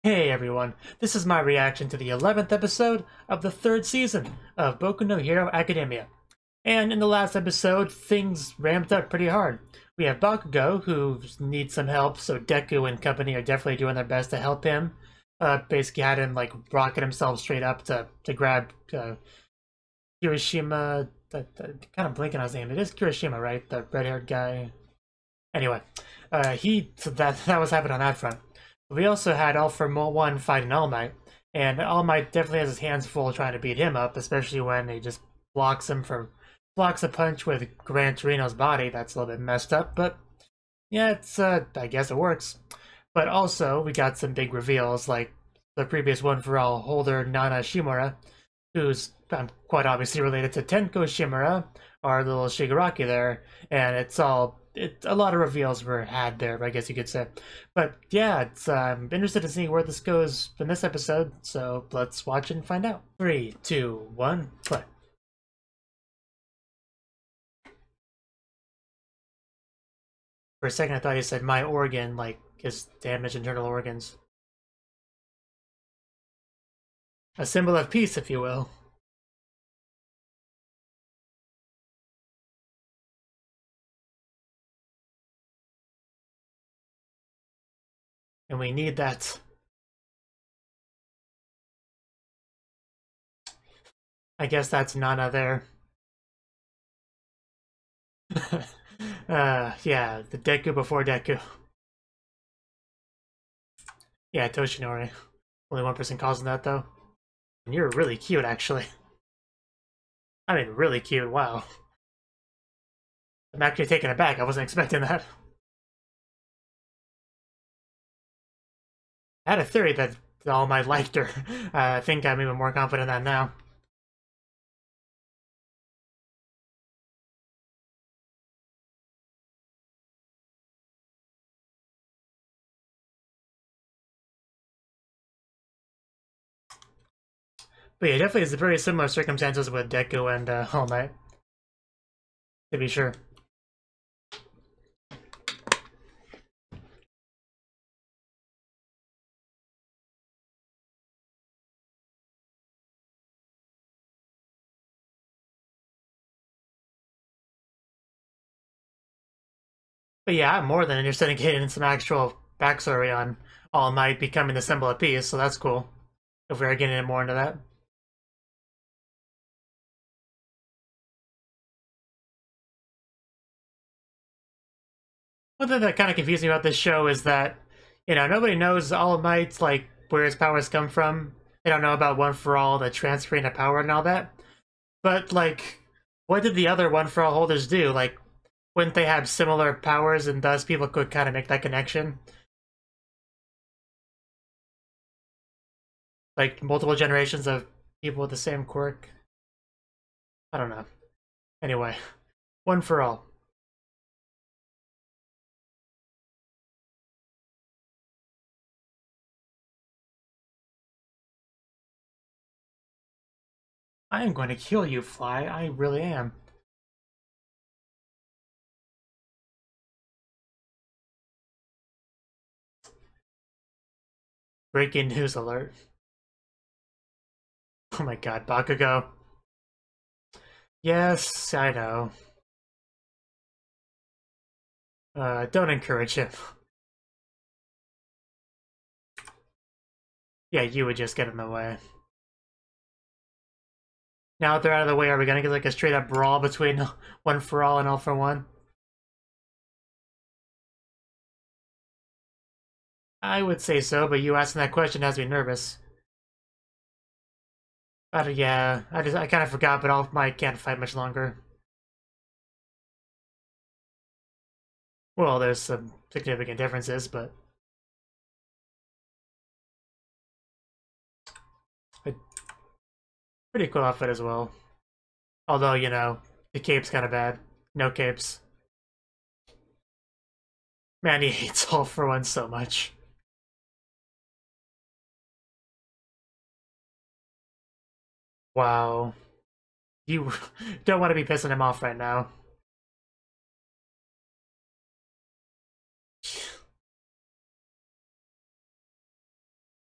Hey everyone, this is my reaction to the 11th episode of the 3rd season of Boku no Hero Academia. And in the last episode, things ramped up pretty hard. We have Bakugo, who needs some help, so Deku and company are definitely doing their best to help him. Basically had him, like, rocket himself straight up to grab Kirishima. Kind of blinking on his name. It is Kirishima, right? The red-haired guy. Anyway, so that was happening on that front. We also had All for One fighting All Might, and All Might definitely has his hands full trying to beat him up, especially when he just blocks a punch with Gran Torino's body. That's a little bit messed up, but yeah, it's I guess it works. But also, we got some big reveals, like the previous One for All holder Nana Shimura, who's quite obviously related to Tenko Shimura, our little Shigaraki there, and a lot of reveals were had there, I guess you could say. But yeah, I'm interested to see where this goes in this episode, so let's watch and find out. 3, 2, 1, play. For a second I thought he said my organ, like his damaged internal organs. A symbol of peace, if you will. And we need that. I guess that's Nana there. Yeah, the Deku before Deku. Yeah, Toshinori. Only one person calls him that, though. And you're really cute, actually. I mean, really cute, wow. I'm actually taken aback, I wasn't expecting that. I had a theory that All Might liked her. I think I'm even more confident in that now. But yeah, definitely it's very similar circumstances with Deku and All Might, to be sure. But yeah, I'm more than interested in getting some actual backstory on All Might becoming the symbol of peace, so that's cool. If we are getting more into that. One thing that kind of confused me about this show is that, nobody knows All Might's, like, where his powers come from. They don't know about One for All, the transferring of power and all that. But, like, what did the other One for All holders do? Like, wouldn't they have similar powers and thus people could kind of make that connection? Like, multiple generations of people with the same quirk? I don't know. Anyway, One for All. I am going to kill you, Fly. I really am. Breaking news alert. Oh my god, Bakugo. Yes, I know. Don't encourage him. Yeah, you would just get in the way. Now that they're out of the way, are we gonna get like a straight up brawl between One for All and All for One? I would say so, but you asking that question has me nervous. Yeah, I kind of forgot, but All Might can't fight much longer. Well, there's some significant differences, but a pretty cool outfit as well. Although, the cape's kind of bad. No capes. Man, he hates All for One so much. Wow. You don't want to be pissing him off right now.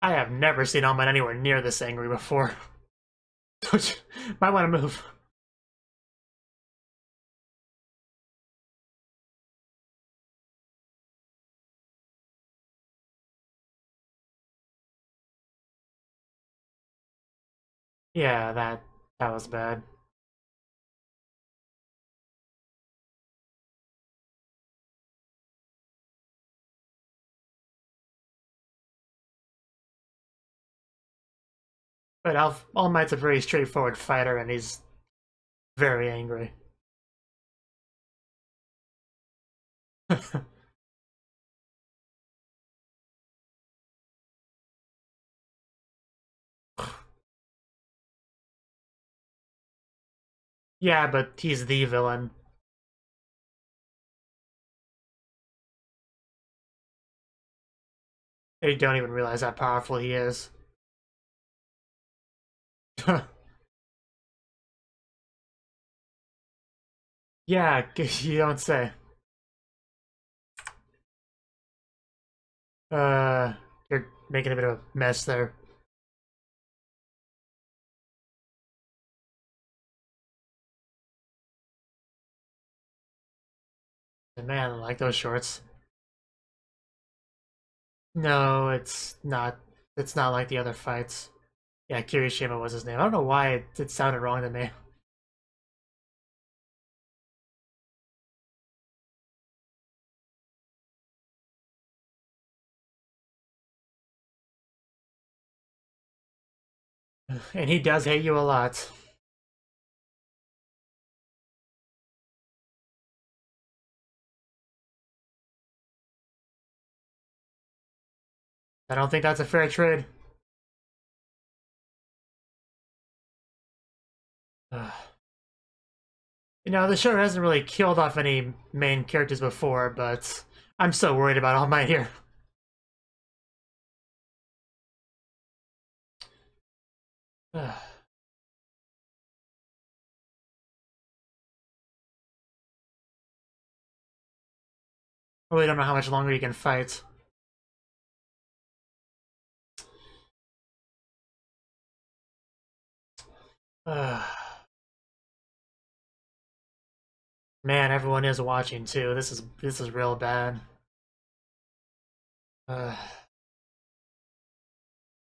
I have never seen All Might anywhere near this angry before. Might want to move. Yeah, that was bad. But All Might's a very straightforward fighter, and he's very angry. Yeah, but he's the villain. They don't even realize how powerful he is. Yeah, you don't say. You're making a bit of a mess there. Man, I like those shorts. No, it's not. It's not like the other fights. Yeah, Kirishima was his name. I don't know why it sounded wrong to me. And he does hate you a lot. I don't think that's a fair trade. You know, the show hasn't really killed off any main characters before, but I'm so worried about All Might here. I really don't know how much longer he can fight. Man, everyone is watching too. This is real bad.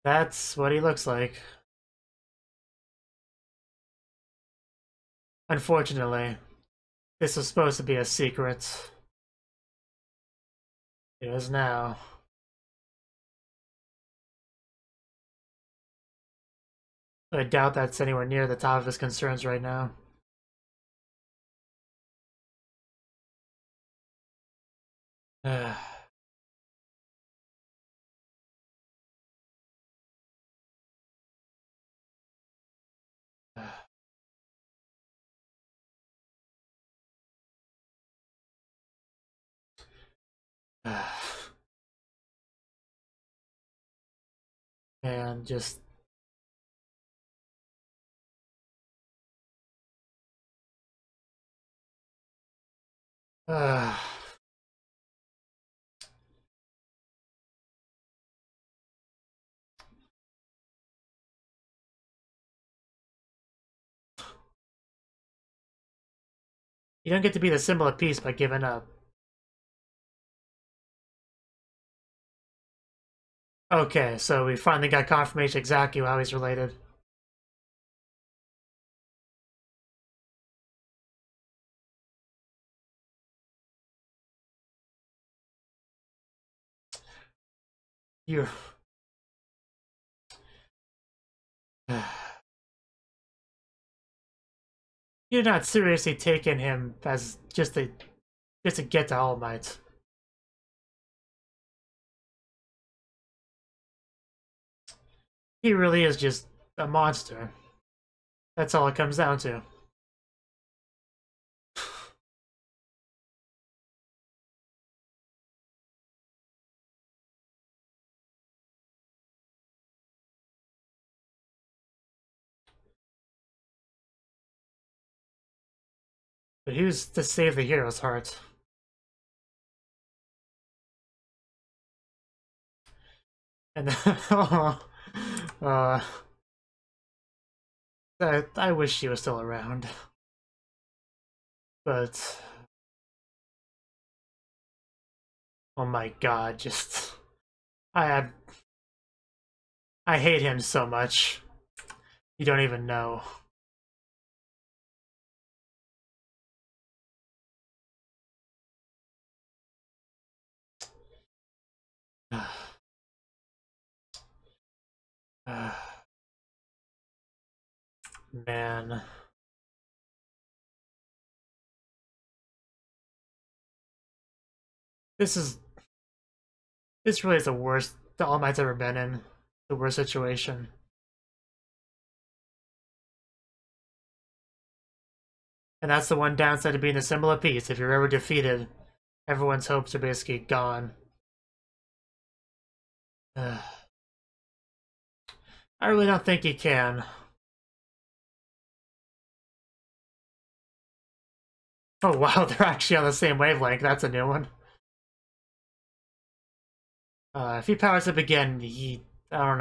That's what he looks like. Unfortunately, this was supposed to be a secret. It is now. I doubt that's anywhere near the top of his concerns right now. And just you don't get to be the symbol of peace by giving up. Okay, so we finally got confirmation exactly how he's related. You You're not seriously taking him as just to get to All Might. He really is just a monster. That's all it comes down to. But who's to save the hero's heart? And uh, I wish she was still around. But oh my god, just I hate him so much. You don't even know. Man. This really is the worst the All Might's ever been in. The worst situation. And that's the one downside of being a symbol of peace. If you're ever defeated, everyone's hopes are basically gone. I really don't think he can. Oh wow, they're actually on the same wavelength. That's a new one. If he powers up again, I don't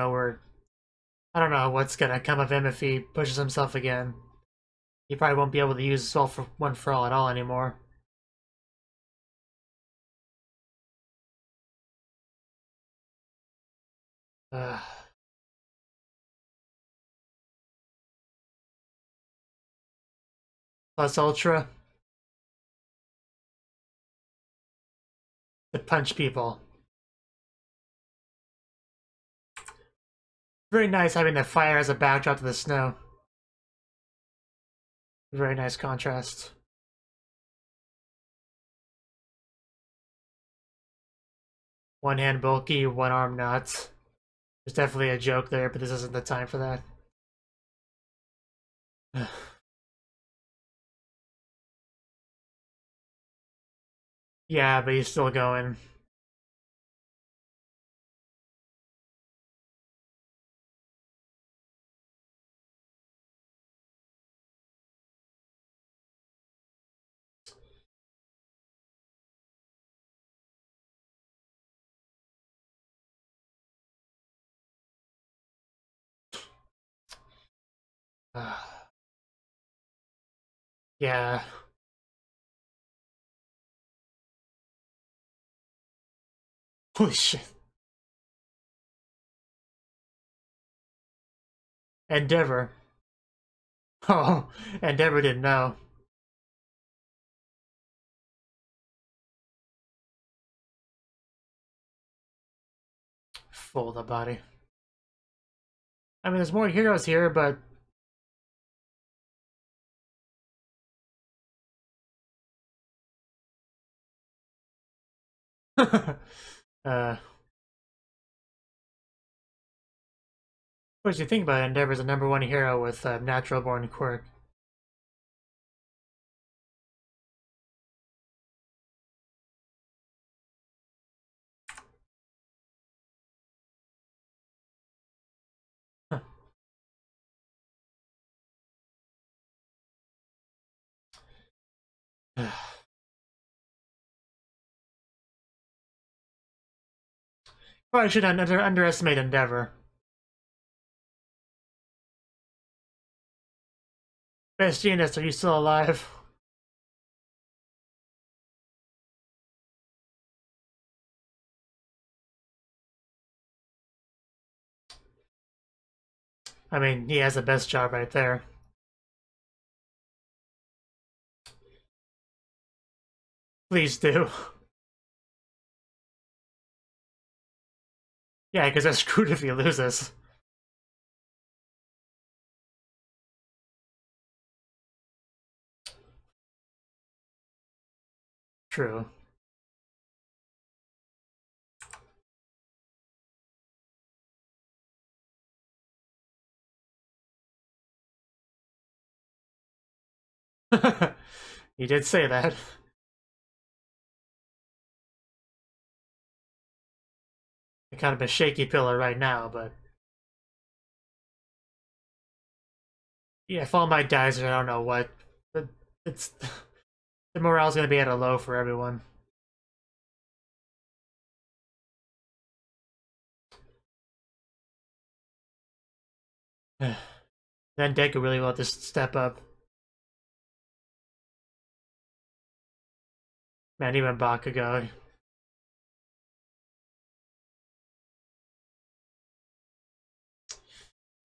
know what's gonna come of him if he pushes himself again. He probably won't be able to use all for one for all at all anymore. Plus Ultra. To punch people. Very nice having the fire as a backdrop to the snow. Very nice contrast. One hand bulky, one arm not. There's definitely a joke there, but this isn't the time for that. Yeah, but he's still going. Yeah. Holy shit. Endeavor. Oh, Endeavor didn't know. Full the body. I mean, there's more heroes here, but... what do you think about Endeavor's the #1 hero with natural born quirk? Probably should underestimate Endeavor. Best Genius, are you still alive? I mean, he has the best job right there. Please do. Yeah, because that's screwed if he loses. True. You did say that. Kind of a shaky pillar right now, but... Yeah, if All Might dies, I don't know what. But it's... The morale's gonna be at a low for everyone. Then Deku really will just step up. Man, even Bakugo.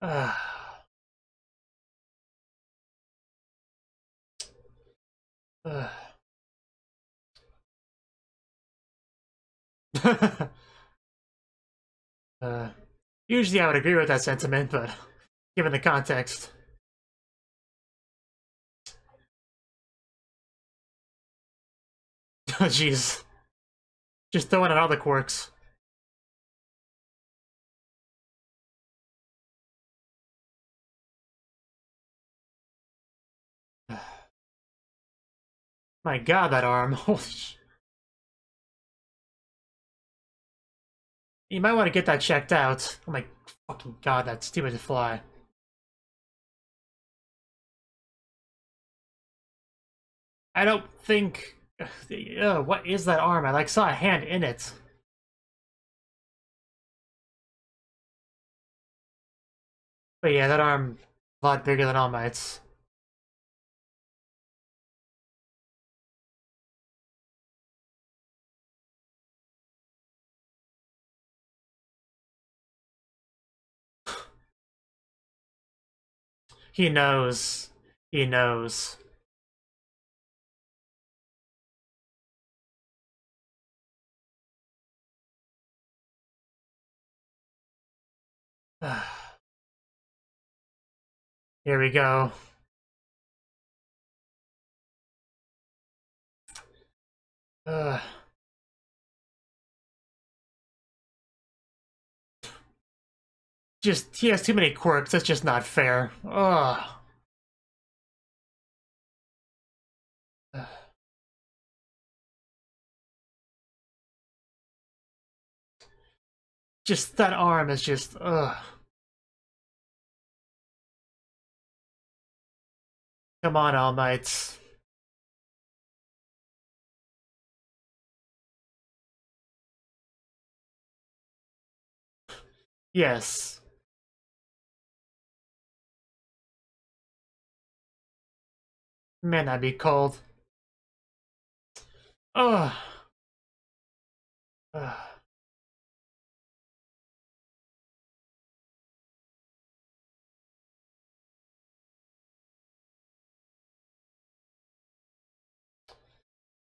Uh, uh. Usually I would agree with that sentiment, but given the context. Oh, jeez. Just throwing out all the quirks. My god, that arm. Holy sh... You might want to get that checked out. Oh my fucking god, that stupid fly. I don't think... what is that arm? I like saw a hand in it. But yeah, that arm a lot bigger than All Might's. He knows. He knows. Here we go. Just, he has too many quirks, that's just not fair. Ugh. Just, that arm is just, ugh. Come on, All Mights. Yes. Man, that'd be cold. Ugh. Ugh.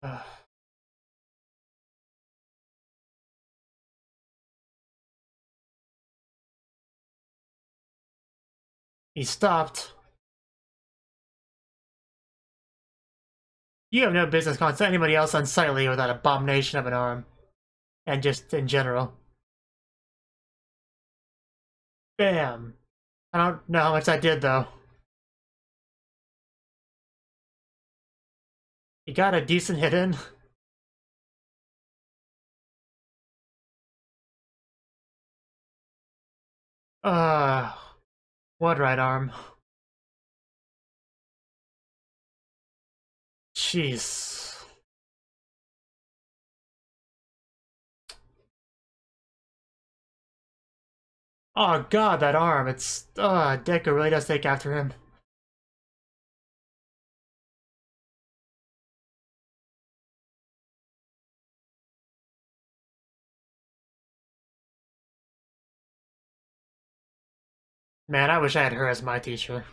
Ugh. He stopped. You have no business calling anybody else unsightly with that abomination of an arm. And just in general. Bam. I don't know how much I did, though. He got a decent hit in. One right arm. Jeez. Oh god, that arm. It's... Deku really does take after him. Man, I wish I had her as my teacher.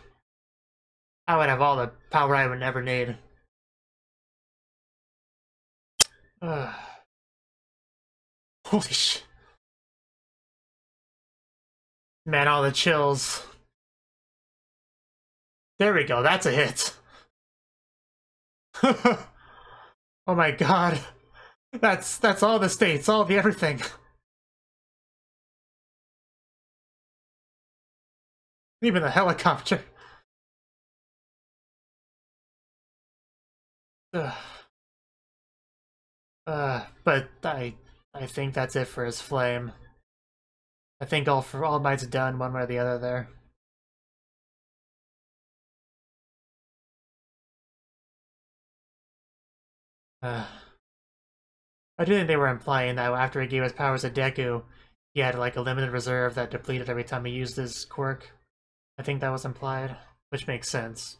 I would have all the power I would never need. Holy sh... Man, all the chills. There we go, that's a hit. Oh my god. That's all the states, all the everything. Even the helicopter. But I think that's it for his flame. I think All Might's done one way or the other there. I do think they were implying that after he gave his powers to Deku, he had like a limited reserve that depleted every time he used his quirk. I think that was implied, which makes sense.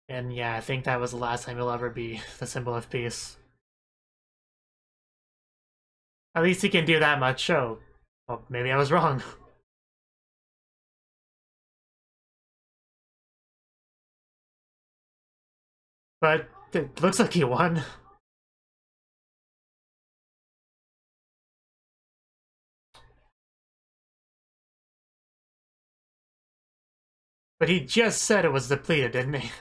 And yeah, I think that was the last time he'll ever be the symbol of peace. At least he can do that much. Oh, well, maybe I was wrong. But it looks like he won. But he just said it was depleted, didn't he?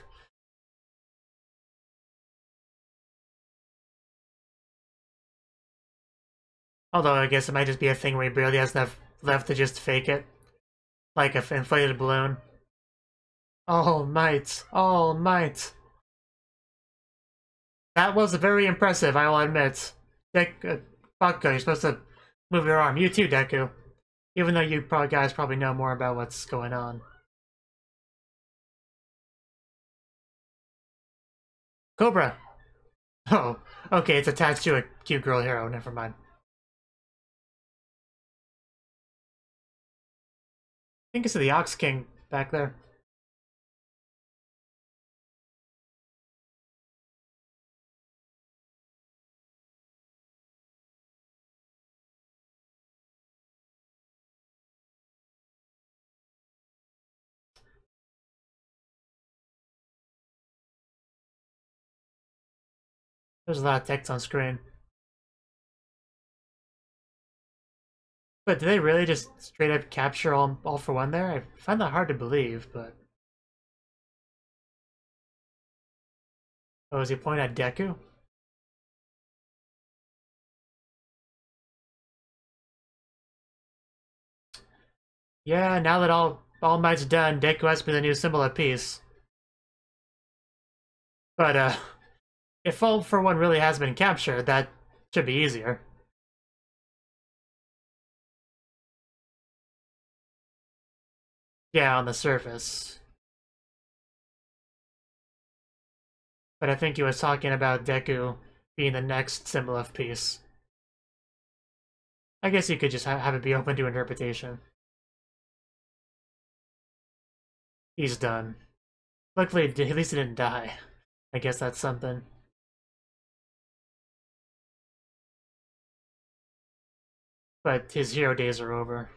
Although I guess it might just be a thing where he barely has enough left to just fake it. Like an inflated balloon. All might. All might. That was very impressive, I will admit. Boku, you're supposed to move your arm. You too, Deku. Even though you guys probably know more about what's going on. Cobra! Oh, okay, it's attached to a cute girl hero, never mind. I think it's the Ox King back there. There's a lot of text on screen. But did they really just straight up capture all for one there? I find that hard to believe, but... Oh, is he pointing at Deku? Yeah, now that all Might's done, Deku has to be the new symbol of peace. But, if all for one really has been captured, that should be easier. Yeah, on the surface. But I think he was talking about Deku being the next symbol of peace. I guess you could just have it be open to interpretation. He's done. Luckily, at least he didn't die. I guess that's something. But his hero days are over.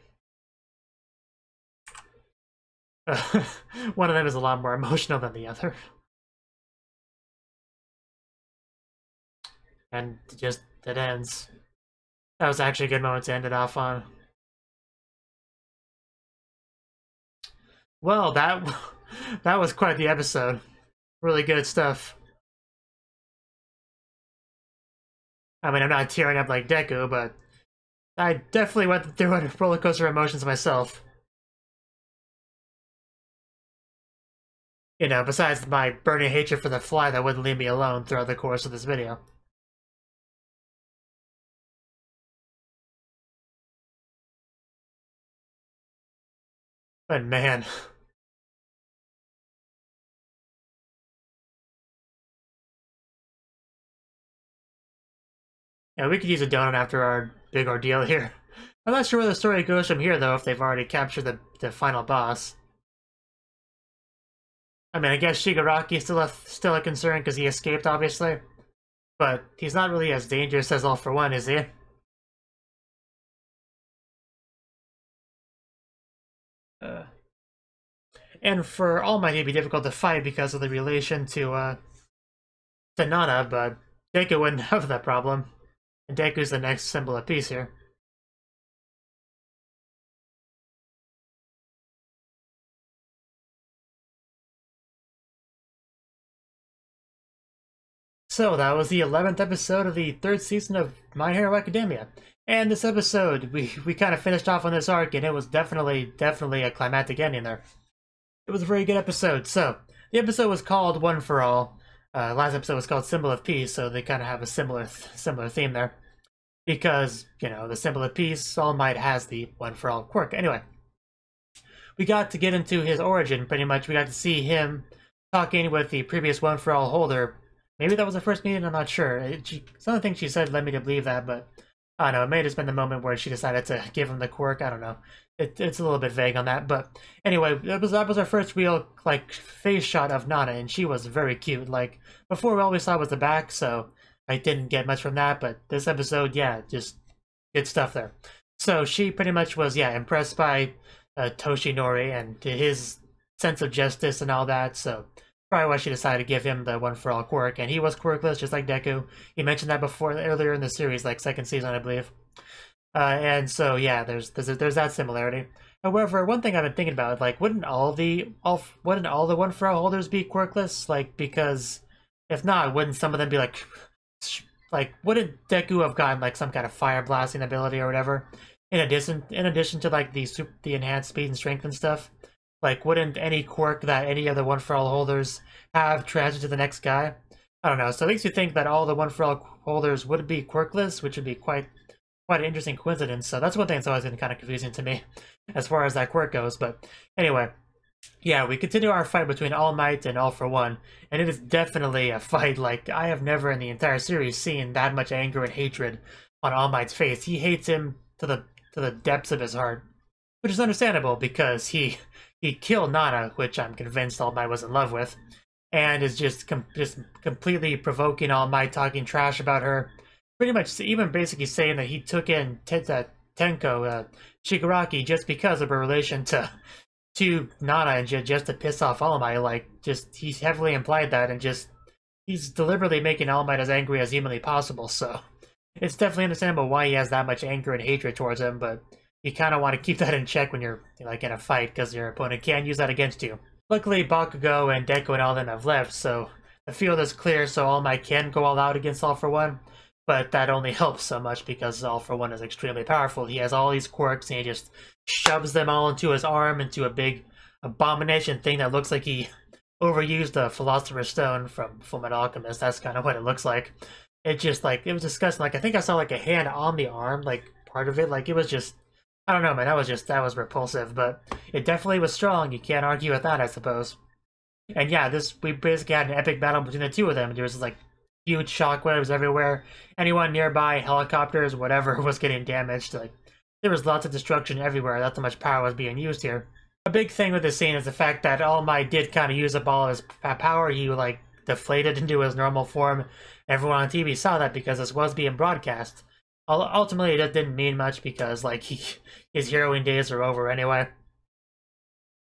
One of them is a lot more emotional than the other. And just, it ends. That was actually a good moment to end it off on. Well, that was quite the episode. Really good stuff. I mean, I'm not tearing up like Deku, but I definitely went through a roller coaster of emotions myself. You know, besides my burning hatred for the fly that wouldn't leave me alone throughout the course of this video. But man... Yeah, we could use a donut after our big ordeal here. I'm not sure where the story goes from here, though, if they've already captured the final boss. I mean, I guess Shigaraki's still a concern because he escaped, obviously. But he's not really as dangerous as All For One, is he? And for All Might, it'd be difficult to fight because of the relation to Nana, but Deku wouldn't have that problem. And Deku's the next symbol of peace here. So that was the 11th episode of the 3rd season of My Hero Academia. And this episode, we kind of finished off on this arc, and it was definitely a climactic ending there. It was a very good episode. So, the episode was called One for All. Last episode was called Symbol of Peace, so they kind of have a similar theme there. Because, you know, the Symbol of Peace, All Might has the One for All quirk. Anyway, we got to get into his origin, pretty much. We got to see him talking with the previous One for All holder. Maybe that was the first meeting, I'm not sure. Some of the things she said led me to believe that, but I don't know, it may have just been the moment where she decided to give him the quirk. I don't know. It's a little bit vague on that, but anyway, that was our first real like face shot of Nana, and she was very cute. Like before, all we saw was the back, so I didn't get much from that. But this episode, yeah, just good stuff there. So she pretty much was, yeah, impressed by Toshinori and his sense of justice and all that. So probably why she decided to give him the one for all quirk, and he was quirkless just like Deku. He mentioned that before earlier in the series, like second season, I believe. And so yeah, there's that similarity. However, one thing I've been thinking about, like, wouldn't all the one for all holders be quirkless? Like, because if not, wouldn't some of them be like wouldn't Deku have gotten like some kind of fire blasting ability or whatever? In addition to like the enhanced speed and strength and stuff, like wouldn't any quirk that any other one for all holders have transferred to the next guy? I don't know. So it makes you think that all the one for all holders would be quirkless, which would be quite an interesting coincidence. So that's one thing that's always been kind of confusing to me as far as that quirk goes. But anyway, yeah, we continue our fight between All Might and All for One, and it is definitely a fight like I have never in the entire series seen that much anger and hatred on All Might's face. He hates him to the depths of his heart, which is understandable because he killed Nana, which I'm convinced All Might was in love with, and is just completely provoking All Might, talking trash about her. Pretty much even basically saying that he took in Tenko Shigaraki just because of her relation to Nana and just to piss off All Might. Like, just he's heavily implied that, and just he's deliberately making All Might as angry as humanly possible. So it's definitely understandable why he has that much anger and hatred towards him, but you kind of want to keep that in check when you're like in a fight, because your opponent can use that against you. Luckily, Bakugo and Deku and all them have left, so the field is clear, so All Might can go all out against All for One. But that only helps so much because All for One is extremely powerful. He has all these quirks and he just shoves them all into his arm, into a big abomination thing that looks like he overused the Philosopher's Stone from Fullmetal Alchemist. That's kind of what it looks like. It just, like, it was disgusting. Like, I think I saw, like, a hand on the arm, like, part of it. Like, it was just, I don't know, man, that was repulsive. But it definitely was strong. You can't argue with that, I suppose. And yeah, we basically had an epic battle between the two of them. There was, like, huge shockwaves everywhere. Anyone nearby, helicopters, whatever, was getting damaged. Like, there was lots of destruction everywhere. That's how much power was being used here. A big thing with this scene is the fact that All Might did kind of use up all of his power. He, like, deflated into his normal form. Everyone on TV saw that because this was being broadcast. Ultimately, that didn't mean much because, like, his heroing days are over anyway.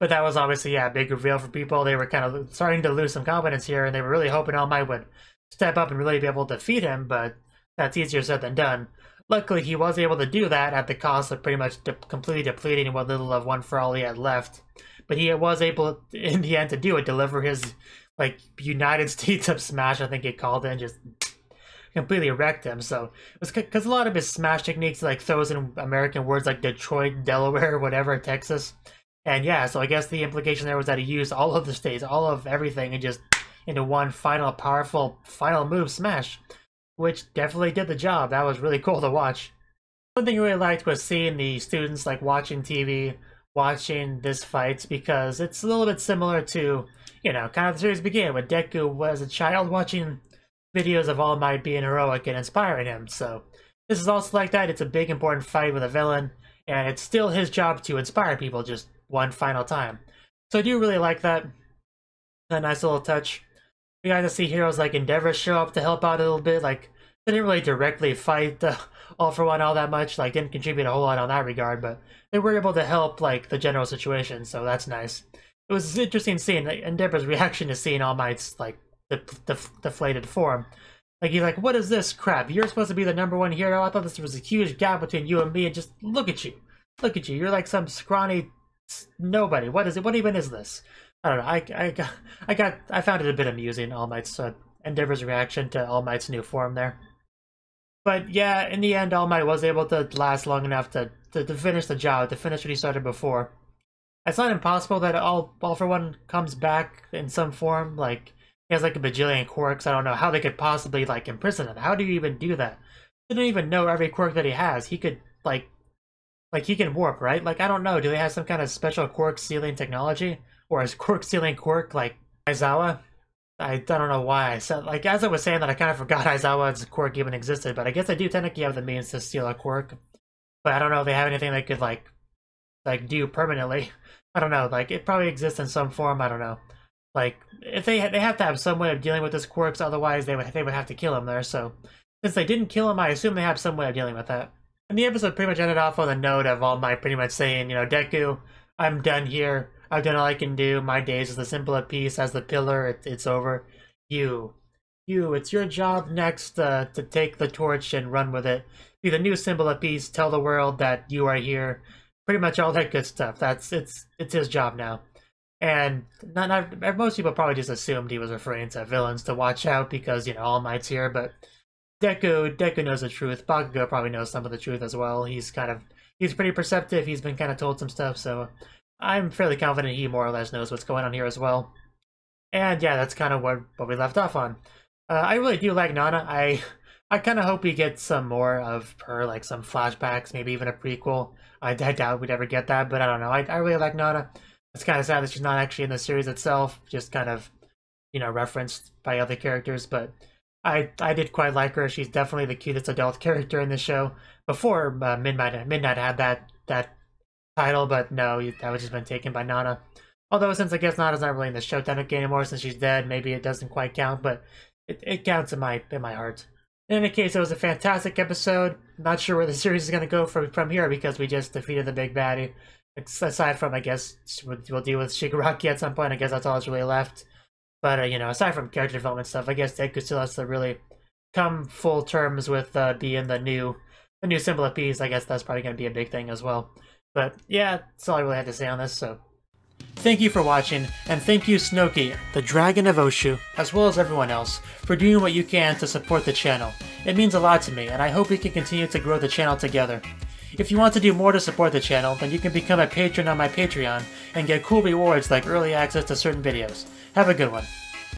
But that was obviously, yeah, a big reveal for people. They were kind of starting to lose some confidence here, and they were really hoping All Might would step up and really be able to defeat him, but that's easier said than done. Luckily, he was able to do that at the cost of pretty much completely depleting what little of One for All he had left. But he was able, in the end, to do it, deliver his, like, United States of Smash, I think he called it, and just completely wrecked him. So, it was because a lot of his Smash techniques, like, throws in American words like Detroit, Delaware, whatever, Texas. And yeah, so I guess the implication there was that he used all of the states, all of everything, and just into one final powerful final move smash, which definitely did the job. That was really cool to watch. One thing I really liked was seeing the students like watching TV, watching this fight, because it's a little bit similar to, you know, kind of the series began when Deku was a child watching videos of All Might being heroic and inspiring him. So this is also like that. It's a big important fight with a villain, and it's still his job to inspire people just one final time. So I do really like that. A nice little touch. We got to see heroes like Endeavor show up to help out a little bit. Like, they didn't really directly fight All for One all that much. Like, didn't contribute a whole lot on that regard, but they were able to help, like, the general situation, so that's nice. It was interesting seeing Endeavor's reaction to seeing All Might's, like, deflated form. Like, he's like, what is this crap? You're supposed to be the #1 hero? I thought this was a huge gap between you and me, and just look at you. Look at you. You're like some scrawny nobody. What is it? What even is this? I don't know. I found it a bit amusing, All Might's Endeavor's reaction to All Might's new form there. But yeah, in the end, All Might was able to last long enough to finish the job, to finish what he started before. It's not impossible that All for One comes back in some form. Like, he has like a bajillion quirks. I don't know how they could possibly like imprison him. How do you even do that? They don't even know every quirk that he has. He could like he can warp, right? Like, I don't know. Do they have some kind of special quirk sealing technology? Or is quirk sealing quirk like Aizawa? I don't know why I said, like, as I was saying that, I kind of forgot Aizawa's quirk even existed, but I guess I do technically have the means to steal a quirk. But I don't know if they have anything they could, like do permanently. I don't know, like, it probably exists in some form, I don't know. Like, if they have to have some way of dealing with his quirks, otherwise they would have to kill him there, so... Since they didn't kill him, I assume they have some way of dealing with that. And the episode pretty much ended off on a note of All Might pretty much saying, you know, Deku, I'm done here. I've done all I can do. My days as the symbol of peace, as the pillar, it's over. You, it's your job next to take the torch and run with it. Be the new symbol of peace. Tell the world that you are here. Pretty much all that good stuff. It's his job now. And most people probably just assumed he was referring to villains to watch out because, you know, All Might's here, but Deku knows the truth. Bakugo probably knows some of the truth as well. He's pretty perceptive. He's been kind of told some stuff, so I'm fairly confident he more or less knows what's going on here as well. And yeah, that's kind of what we left off on. I really do like Nana. I kind of hope we get some more of her, like some flashbacks, maybe even a prequel. I doubt we'd ever get that, but I don't know. I really like Nana. It's kind of sad that she's not actually in the series itself, just kind of, you know, referenced by other characters, but I did quite like her. She's definitely the cutest adult character in the show. Before Midnight had that title, but no, that was just been taken by Nana. Although since I guess Nana's not really in the show technically anymore since she's dead, maybe it doesn't quite count, but it counts in my heart. In any case, it was a fantastic episode. Not sure where the series is going to go from here because we just defeated the big baddie. Aside from, I guess, we'll deal with Shigaraki at some point. I guess that's all that's really left. But, you know, aside from character development stuff, I guess Deku still has to really come full terms with being the new symbol of peace. I guess that's probably going to be a big thing as well. But, yeah, that's all I really had to say on this, so... Thank you for watching, and thank you Cnouki, the Dragon of Oshu, as well as everyone else, for doing what you can to support the channel. It means a lot to me, and I hope we can continue to grow the channel together. If you want to do more to support the channel, then you can become a patron on my Patreon and get cool rewards like early access to certain videos. Have a good one.